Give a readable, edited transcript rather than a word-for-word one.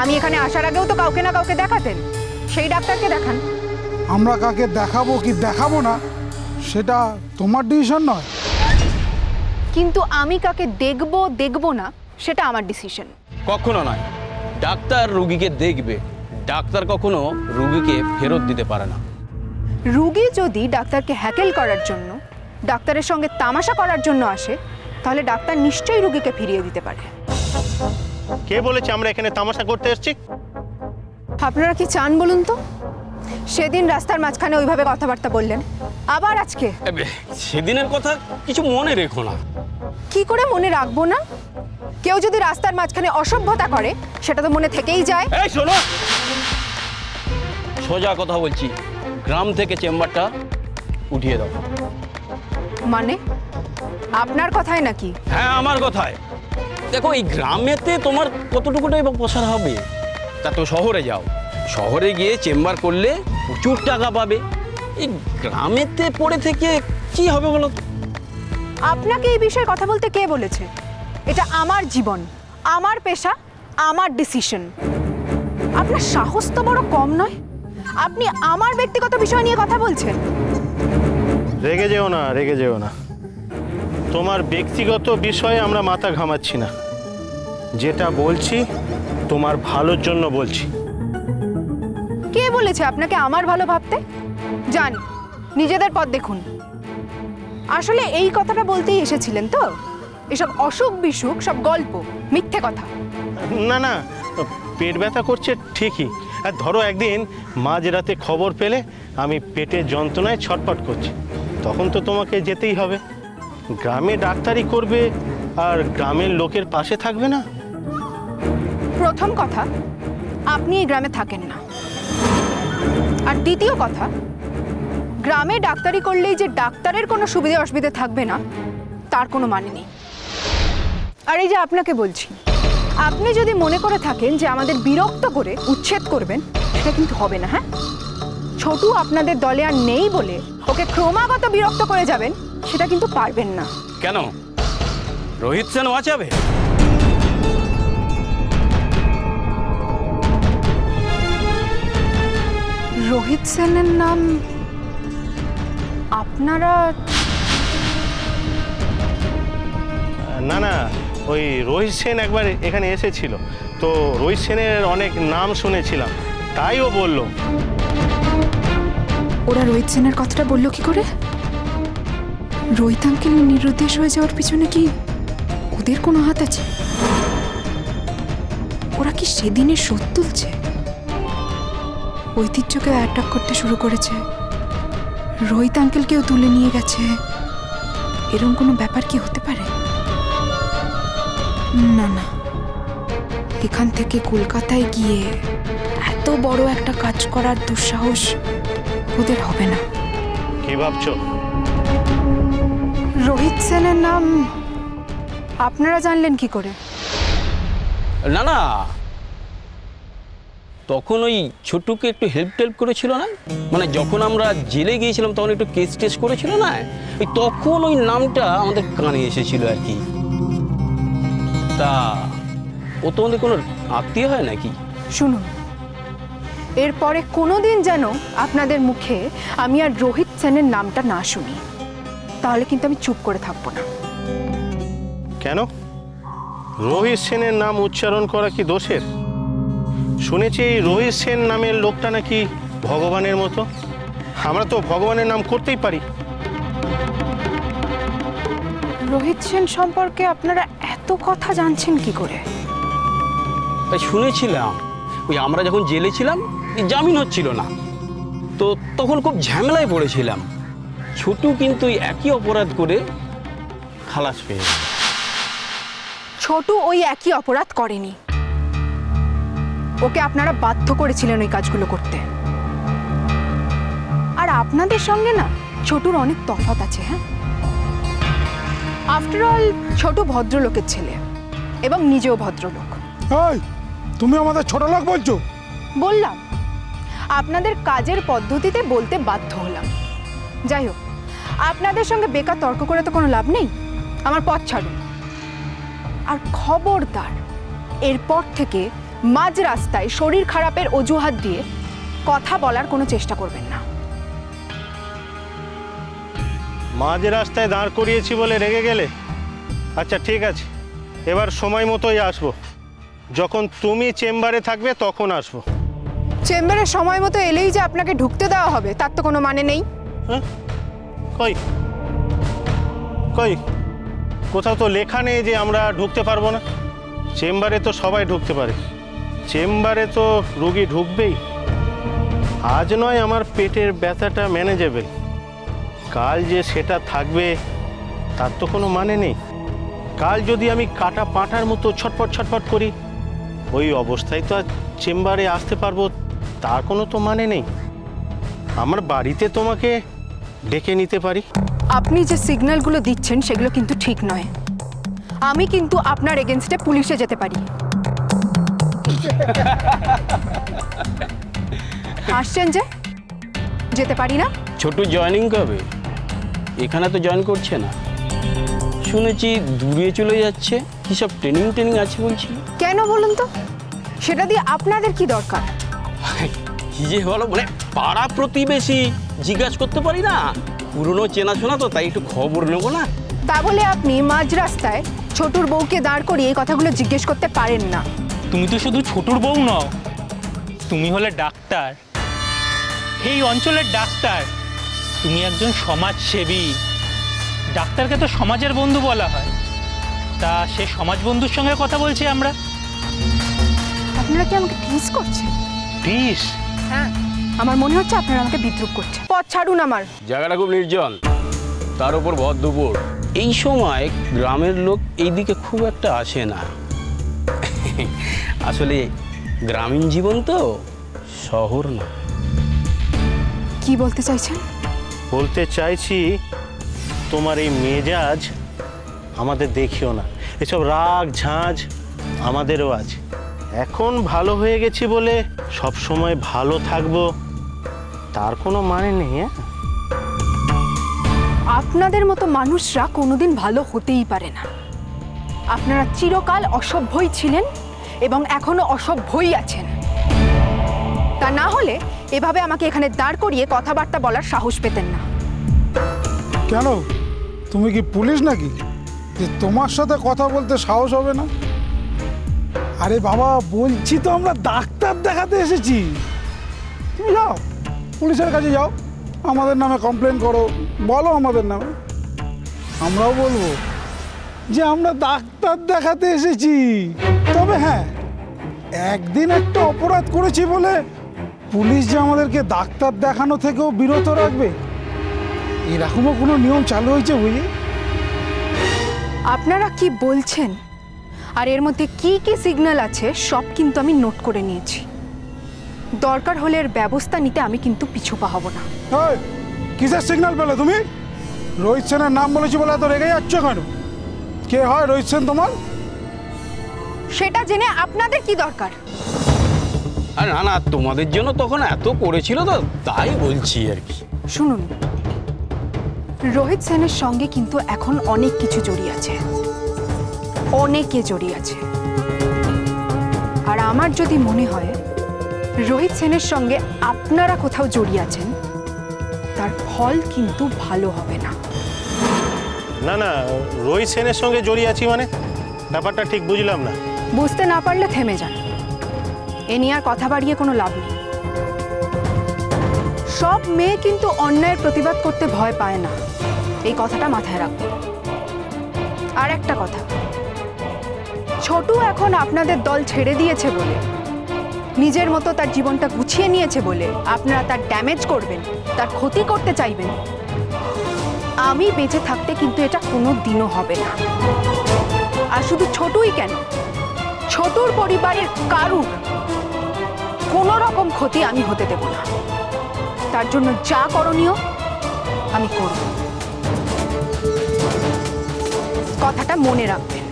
আমি এখানে আসার আগেও তো কাউকে না কাউকে দেখাতেন, সেই ডাক্তারকে দেখান। আমরা কাকে দেখাবো কি দেখাবো না সেটা তোমার ডিসিশন নয়। কিন্তু আমি কাকে দেখবো দেখবো না সেটা আমার ডিসিশন। কখনো নয়, ডাক্তার রুগীকে দেখবে, ডাক্তার কখনো রুগীকে ফেরত দিতে পারে না। রুগী যদি ডাক্তারকে হ্যাকেল করার জন্য, ডাক্তারের সঙ্গে তামাশা করার জন্য আসে, তাহলে ডাক্তার নিশ্চয়ই রুগীকে ফিরিয়ে দিতে পারে। কে বলেছে আমরা এখানে তামাশা করতে এসেছি? আপনারা কি চান বলুন তো? সেদিন রাস্তার মাঝখানে ওইভাবে কথাবার্তা বললেন, আবার আজকে সেদিনের কথা কিছু মনে রেখো না। কি করে মনে রাখবো না? কেউ যদি রাস্তার মাঝখানে অসভ্যতা করে সেটা তো মনে থেকেই যায়। এই শোনো, সোজা কথা বলছি, গ্রাম থেকে চেম্বারটা উঠিয়ে দাও। মানে আপনার কথায় নাকি? হ্যাঁ, আমার কথায়। দেখো, এই গ্রামেতে তোমার কতটুকুটাই বা প্রসার হবে? তা তো শহরে যাও, শহরে গিয়ে চেম্বার করলে প্রচুর টাকা পাবে। এই গ্রামেতে পড়ে থেকে কি হবে বলো তো? আপনাকে এই বিষয়ে কথা বলতে কে বলেছে? এটা আমার জীবন, আমার পেশা, আমার ডিসিশন। আপনার সাহস তো বড় কম নয়, আপনি আমার ব্যক্তিগত বিষয় নিয়ে কথা বলছেন। রেগে যেও না, রেগে যেও না। তোমার ব্যক্তিগত বিষয়ে আমরা মাথা ঘামাচ্ছি না, যেটা বলছি তোমার ভালোর জন্য বলছি। কে বলেছে আপনাকে আমার ভালো ভাবতে? যান, নিজেদের পথ দেখুন। আসলে এই কথাটা বলতেই এসেছিলেন তো? এসব অসুখ বিসুখ সব গল্প, মিথ্যে কথা। না না, পেট ব্যথা করছে ঠিকই। আর ধরো একদিন মাঝরাতে খবর পেলে আমি পেটের যন্ত্রণায় ছটফট করছি, তখন তো তোমাকে যেতেই হবে। গ্রামে ডাক্তারি করবে আর গ্রামের লোকের পাশে থাকবে না। প্রথম কথা, আপনি এই গ্রামে থাকেন না। আর দ্বিতীয় কথা, গ্রামে ডাক্তারি করলেই যে ডাক্তারের কোনো সুবিধে অসুবিধে থাকবে না তার কোনো মানে নেই। আর এই যে আপনাকে বলছি, আপনি যদি মনে করে থাকেন যে আমাদের বিরক্ত করে উচ্ছেদ করবেন, সেটা কিন্তু হবে না। হ্যাঁ, ছোটু আপনাদের দলে আর নেই বলে ওকে ক্রমাগত বিরক্ত করে যাবেন, সেটা কিন্তু পারবেন না। কেন? রোহিত সেন বাঁচাবে? রোহিত সেনের নাম আপনারা? না না, ওই রোহিত সেন একবার এখানে এসেছিল তো, রোহিত সেনের অনেক নাম শুনেছিলাম, তাই ও বলল। ওরা রোহিত সেনের কথাটা বললো কি করে? রোহিত আঙ্কেল নিরুদ্দেশ হয়ে যাওয়ার পিছনে কি ওদের কোনো হাত আছে? ওরা কি সেদিনের শোধ তুলছে? ঐতিহ্যকে অ্যাটাক করতে শুরু করেছে, রোহিত আঙ্কেলকেও তুলে নিয়ে গেছে। এরকম কোনো ব্যাপার কি হতে পারে? না না, এখান থেকে কলকাতায় গিয়ে এত বড় একটা কাজ করার দুঃসাহস ওদের হবে না। কি ভাবছো? রোহিত সেনের নাম আপনারা জানলেন কি করে? না না, তখন ওই ছোটুকে একটু হেল্প করেছিল না? মানে যখন আমরা জেলে গিয়েছিলাম তখন একটু কেস টেস করেছিল না, ওই তখন ওই নামটা আমাদের কানে এসেছিল আর কি। তা ও তো আমাদের কোনো আত্মীয় হয় নাকি? শুনুন, এরপরে কোনোদিন যেন আপনাদের মুখে আমি আর রোহিত সেনের নামটা না শুনি, তাহলে কিন্তু আমি চুপ করে থাকবো না। কেন? রোহিত সেনের নাম উচ্চারণ করা কি দোষের? শুনেছি এই রোহিত সেন নামের লোকটা নাকি ভগবানের মতো। আমরা তো ভগবানের নাম করতেই পারি। রোহিত সেন সম্পর্কে আপনারা এত কথা জানছেন কি করে? শুনেছিলাম, ওই আমরা যখন জেলে ছিলাম জামিন হচ্ছিল না, তো তখন খুব ঝামেলায় পড়েছিলাম। ছোটু কিন্তু একই অপরাধ করে খালাস পেয়ে গেল। ছোটু ওই একই অপরাধ করেনি, ওকে আপনারা বাধ্য করেছিলেন ওই কাজগুলো করতে। আর আপনাদের সঙ্গে না ছোটুর অনেক তফাৎ আছে। হ্যাঁ, আফটার অল ছোটু ভদ্রলোকের ছেলে এবং নিজেও ভদ্রলোক। এই, তুমি আমাদের ছোট লোক বলছো? বললাম, আপনাদের কাজের পদ্ধতিতে বলতে বাধ্য হলাম। যাই হোক, আপনাদের সঙ্গে বেকার তর্ক করে তো কোনো লাভ নেই, আমার পথ ছাড়ুন। আর খবরদার, এরপর থেকে মাঝ রাস্তায় শরীর খারাপের অজুহাত দিয়ে কথা বলার কোনো চেষ্টা করবেন না। মাঝ রাস্তায় দাঁড় করিয়েছি বলে রেগে গেলে? আচ্ছা ঠিক আছে, এবার সময় মতোই আসবো। যখন তুমি চেম্বারে থাকবে তখন আসবো। চেম্বারে সময় মতো এলেই যে আপনাকে ঢুকতে দেওয়া হবে তার তো কোনো মানে নেই। হ্যাঁ? কই কই কোথাও তো লেখা নেই যে আমরা ঢুকতে পারবো না। চেম্বারে তো সবাই ঢুকতে পারে, চেম্বারে তো রোগী ঢুকবেই। আজ নয় আমার পেটের ব্যথাটা ম্যানেজেবল, কাল যে সেটা থাকবে তার তো কোনো মানে নেই। কাল যদি আমি কাটা পাঁঠার মতো ছটপট ছটপট করি, ওই অবস্থায় তো আর চেম্বারে আসতে পারবো তার কোনো তো মানে নেই। আমার বাড়িতে তোমাকে ডেকে নিতে পারি। আপনি যে সিগন্যালগুলো দিচ্ছেন সেগুলো কিন্তু ঠিক নয়। আমি কিন্তু আপনার এগেনস্টে পুলিশে যেতে পারি। হাসছেন যে? যেতে পারি না? ছোটু জয়েনিং কবে? এখানে তো জয়েন করছে না, শুনেছি দূরে চলে যাচ্ছে। কি সব ট্রেনিং আছে বলছি। কেন বলুন তো? সেটা দিয়ে আপনাদের কি দরকার? কি যে বলো, মানে পাড়া প্রতিবেশী জিজ্ঞাসা করতে পারি না, পুরনো চেনাশোনা তো, তাই একটু খবর নেবো না। তা বলে আপনি মাঝ রাস্তায় ছোটুর বউকে দাঁড় করিয়ে এই কথাগুলো জিজ্ঞেস করতে পারেন না। তুমি তো শুধু ছোটুর বউ নও, তুমি হলে ডাক্তার, এই অঞ্চলের ডাক্তার। তুমি একজন সমাজসেবী। ডাক্তারকে তো সমাজের বন্ধু বলা হয়, তা সে সমাজ বন্ধুর সঙ্গে কথা বলছি আমরা। আপনারা কি আমাকে টিজ করছেন? প্লিজ। হ্যাঁ, আমার মনে হচ্ছে আপনারা আমাকে বিদ্রুপ করছেন। পথ ছাড়ুন আমার। জায়গাটা খুব নির্জন, তার উপর ভর দুপুর। এই সময় গ্রামের লোক এই দিকে খুব একটা আসে না। আসলে গ্রামীণ জীবন তো, শহর না। কি বলতে চাইছেন? বলতে চাইছি তোমার এই মেজাজ আমাদের দেখিও না। এসব রাগ ঝাঁজ আমাদেরও আছে। এখন ভালো হয়ে গেছি বলে সব সময় ভালো থাকবো তার কোনো মানে নেই। হ্যাঁ, আপনাদের মতো মানুষরা কোনোদিন ভালো হতেই পারে না। আপনারা চিরকাল অসভ্যই ছিলেন এবং এখনো অসভ্যই আছেন। তা না হলে এভাবে আমাকে এখানে দাঁড় করিয়ে কথাবার্তা বলার সাহস পেতেন না। কেন, তুমি কি পুলিশ নাকি যে তোমার সাথে কথা বলতে সাহস হবে না? আরে বাবা, বলছি তো আমরা ডাক্তার দেখাতে এসেছি। তুমি যাও, পুলিশের কাছে যাও, আমাদের নামে কমপ্লেন করো, বলো আমাদের নামে। আমরাও বলবো যে আমরা ডাক্তার দেখাতে এসেছি। তবে হ্যাঁ, একদিন একটা অপরাধ করেছি বলে পুলিশ যে আমাদেরকে ডাক্তার দেখানো থেকেও বিরত রাখবে এরকমও কোনো নিয়ম চালু হয়েছে বুঝি? আপনারা কি বলছেন আর এর মধ্যে কি কি সিগন্যাল আছে সব কিন্তু আমি নোট করে নিয়েছি। দরকার হলে এর ব্যবস্থা নিতে আমি কিন্তু পিছু পা হব না। এই, কিসের সিগন্যাল পেলে তুমি? রোহিত সেনের নাম বলেছি বলে এত রেগে যাচ্ছ কেন? কে হয় রোহিত সেন তোমার? সেটা জেনে আপনাদের কি দরকার? আর না না, তোমাদের জন্য তখন এত করেছিল তো, তাই বলছি আর কি। শুনুন, রোহিত সেনের সঙ্গে কিন্তু এখন অনেক কিছু জড়িয়ে আছে, অনেকে জড়িয়ে আছে। আর আমার যদি মনে হয় রোহিত সেনের সঙ্গে আপনারা কোথাও জড়িয়ে আছেন, তার ফল কিন্তু ভালো হবে না। না না, রোহিত সেনের সঙ্গে জড়িয়ে আছি মানে ব্যাপারটা ঠিক বুঝলাম না। বুঝতে না পারলে থেমে যান, এ নিয়ে আর কথা বাড়িয়ে কোনো লাভ নেই। সব মেয়ে কিন্তু অন্যায়ের প্রতিবাদ করতে ভয় পায় না, এই কথাটা মাথায় রাখবেন। আর একটা কথা, ছোটু এখন আপনাদের দল ছেড়ে দিয়েছে বলে, নিজের মতো তার জীবনটা গুছিয়ে নিয়েছে বলে আপনারা তার ড্যামেজ করবেন, তার ক্ষতি করতে চাইবেন, আমি বেঁচে থাকতে কিন্তু এটা কোনো দিনও হবে না। আর শুধু ছোটুই কেন, ছোটুর পরিবারের কারুর কোনো রকম ক্ষতি আমি হতে দেব না। তার জন্য যা করণীয় আমি করব, কথাটা মনে রাখবেন।